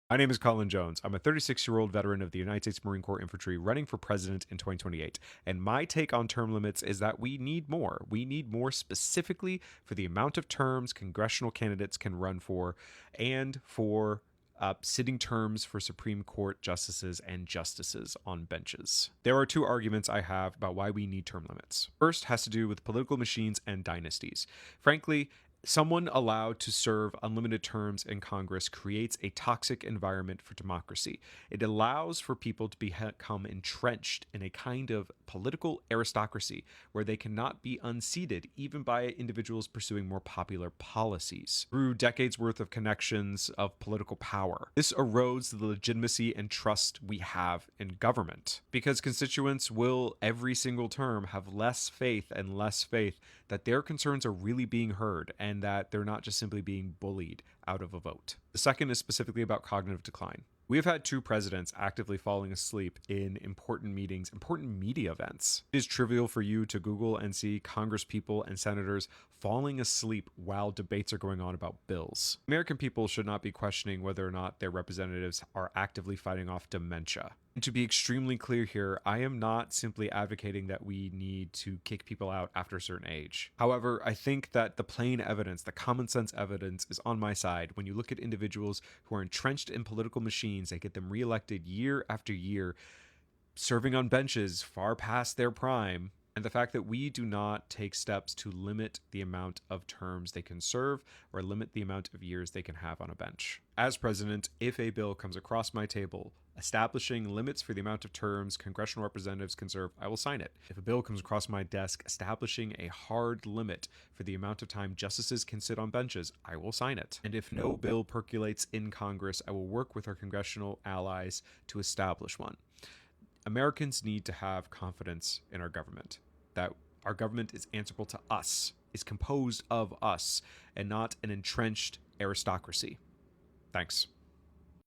My name is Colin Jones. I'm a 36-year-old veteran of the United States Marine Corps Infantry running for president in 2028. And my take on term limits is that we need more. We need more specifically for the amount of terms congressional candidates can run for and for sitting terms for Supreme Court justices and justices on benches. There are two arguments I have about why we need term limits. First has to do with political machines and dynasties. Frankly, someone allowed to serve unlimited terms in Congress creates a toxic environment for democracy. It allows for people to become entrenched in a kind of political aristocracy where they cannot be unseated even by individuals pursuing more popular policies through decades worth of connections of political power. This erodes the legitimacy and trust we have in government because constituents will every single term have less faith and less faith that their concerns are really being heard and that they're not just simply being bullied out of a vote. The second is specifically about cognitive decline. We have had two presidents actively falling asleep in important meetings, important media events. It is trivial for you to Google and see congresspeople and senators falling asleep while debates are going on about bills. American people should not be questioning whether or not their representatives are actively fighting off dementia. And to be extremely clear here, I am not simply advocating that we need to kick people out after a certain age. However, I think that the plain evidence, the common sense evidence is on my side when you look at individuals who are entrenched in political machines that get them reelected year after year, serving on benches far past their prime, and the fact that we do not take steps to limit the amount of terms they can serve or limit the amount of years they can have on a bench. As president, if a bill comes across my table establishing limits for the amount of terms congressional representatives can serve, I will sign it. If a bill comes across my desk establishing a hard limit for the amount of time justices can sit on benches, I will sign it. And if no bill percolates in Congress, I will work with our congressional allies to establish one. Americans need to have confidence in our government, that our government is answerable to us, is composed of us, and not an entrenched aristocracy. Thanks.